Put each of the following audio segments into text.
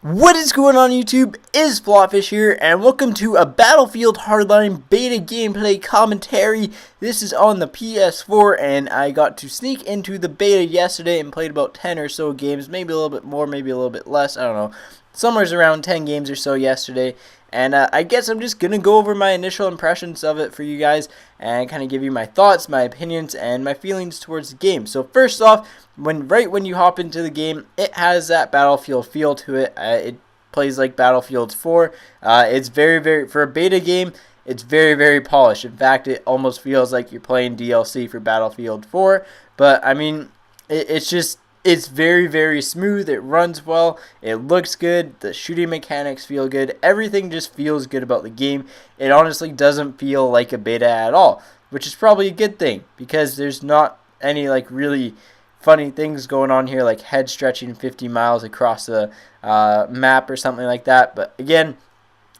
What is going on YouTube? It's FlopFish here, and welcome to a Battlefield Hardline Beta gameplay commentary. This is on the PS4, and I got to sneak into the beta yesterday and played about 10 or so games, maybe a little bit more, maybe a little bit less, I don't know. Somewhere's around 10 games or so yesterday, and I guess I'm just going to go over my initial impressions of it for you guys and kind of give you my thoughts, my opinions, and my feelings towards the game. So first off, right when you hop into the game, it has that Battlefield feel to it. It plays like Battlefield 4. It's very, for a beta game, it's very polished. In fact, it almost feels like you're playing DLC for Battlefield 4. But I mean, it's very smooth. It runs well. It looks good. The shooting mechanics feel good. Everything just feels good about the game. It honestly doesn't feel like a beta at all, which is probably a good thing because there's not any like really funny things going on here, like head stretching 50 miles across the map or something like that. But again,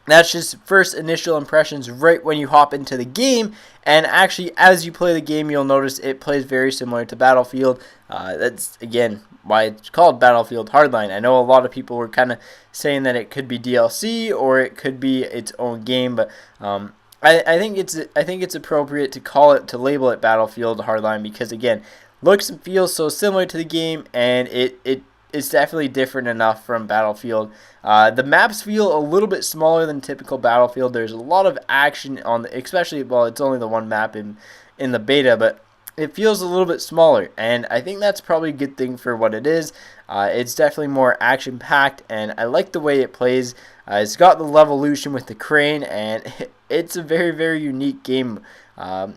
that's just first initial impressions right when you hop into the game. And actually, as you play the game, you'll notice it plays very similar to Battlefield. That's, again, why it's called Battlefield Hardline. I know a lot of people were kind of saying that it could be DLC or it could be its own game, but I think it's appropriate to label it Battlefield Hardline because, again, looks and feels so similar to the game, and it's definitely different enough from Battlefield. The maps feel a little bit smaller than typical Battlefield. There's a lot of action on especially, well, it's only the one map in the beta, but it feels a little bit smaller, and I think that's probably a good thing for what it is. It's definitely more action-packed, and I like the way it plays. It's got the Levolution with the crane, and it's a very unique game.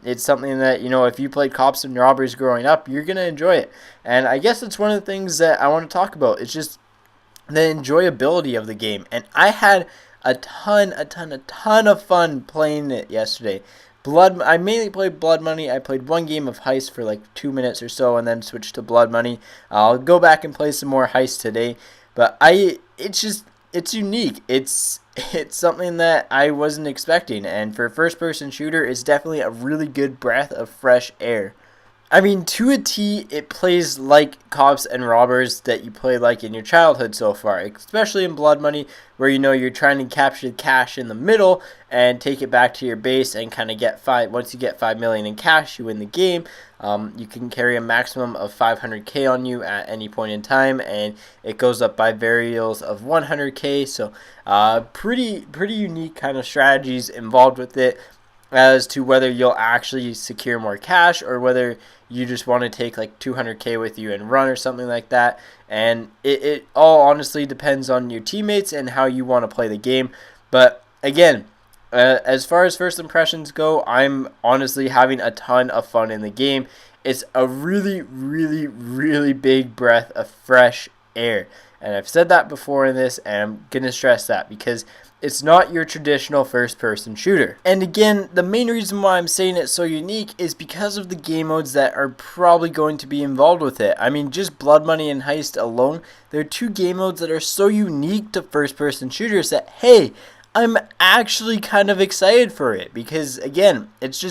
It's something that, you know, if you played Cops and Robbers growing up, you're going to enjoy it. And I guess it's one of the things that I want to talk about. It's just the enjoyability of the game. And I had a ton of fun playing it yesterday. I mainly played Blood Money. I played one game of Heist for like 2 minutes or so and then switched to Blood Money. I'll go back and play some more Heist today. But it's unique. It's something that I wasn't expecting, and for a first-person shooter, it's definitely a really good breath of fresh air. I mean, to a T, it plays like Cops and Robbers that you played like in your childhood so far, especially in Blood Money, where you know you're trying to capture the cash in the middle and take it back to your base and kind of once you get 5 million in cash, you win the game. You can carry a maximum of 500k on you at any point in time, and it goes up by variables of 100k, so pretty unique kind of strategies involved with it as to whether you'll actually secure more cash or whether you just want to take like 200k with you and run or something like that. And it all honestly depends on your teammates and how you want to play the game. But again, as far as first impressions go, I'm honestly having a ton of fun in the game. It's a really big breath of fresh air. And I've said that before in this, and I'm going to stress that because it's not your traditional first-person shooter. And again, the main reason why I'm saying it's so unique is because of the game modes that are probably going to be involved with it. I mean, just Blood Money and Heist alone, there are two game modes that are so unique to first-person shooters that, hey, I'm actually kind of excited for it because, again, it's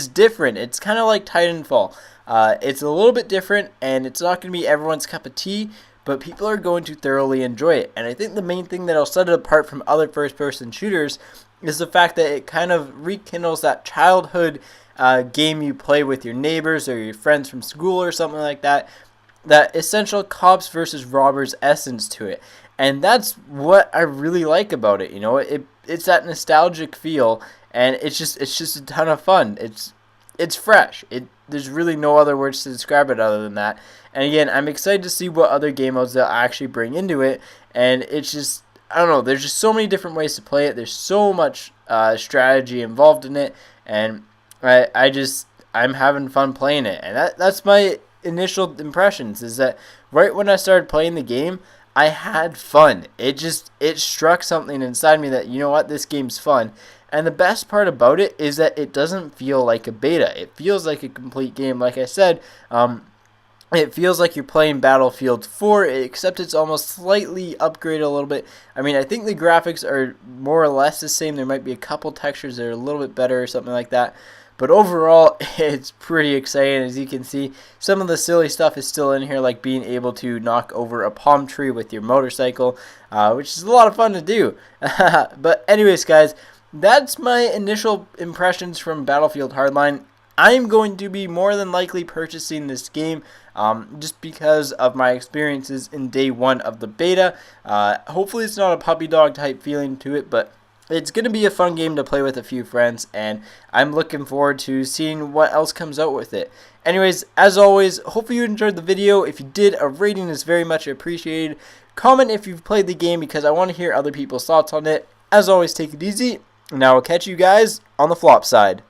different. It's kind of like Titanfall. It's a little bit different, and it's not going to be everyone's cup of tea, but people are going to thoroughly enjoy it. And I think the main thing that'll set it apart from other first-person shooters is the fact that it kind of rekindles that childhood game you play with your neighbors or your friends from school or something like that, that essential Cops versus Robbers essence to it. And that's what I really like about it. You know, it's that nostalgic feel, and it's just a ton of fun. It's fresh. There's really no other words to describe it other than that. And again, I'm excited to see what other game modes they'll actually bring into it. And it's just, I don't know, there's just so many different ways to play it. There's so much strategy involved in it, and I'm having fun playing it. And that's my initial impressions, is that right when I started playing the game, I had fun. It struck something inside me that, you know what, this game's fun. And the best part about it is that it doesn't feel like a beta. It feels like a complete game. Like I said, it feels like you're playing Battlefield 4, except it's almost slightly upgraded a little bit. I mean, I think the graphics are more or less the same. There might be a couple textures that are a little bit better or something like that. But overall, it's pretty exciting. As you can see, some of the silly stuff is still in here, like being able to knock over a palm tree with your motorcycle, which is a lot of fun to do. But anyways, guys, that's my initial impressions from Battlefield Hardline. I'm going to be more than likely purchasing this game just because of my experiences in day one of the beta. Hopefully it's not a puppy dog type feeling to it, but it's going to be a fun game to play with a few friends, and I'm looking forward to seeing what else comes out with it. Anyways, as always, hopefully you enjoyed the video. If you did, a rating is very much appreciated. Comment if you've played the game because I want to hear other people's thoughts on it. As always, take it easy, and I will catch you guys on the flop side.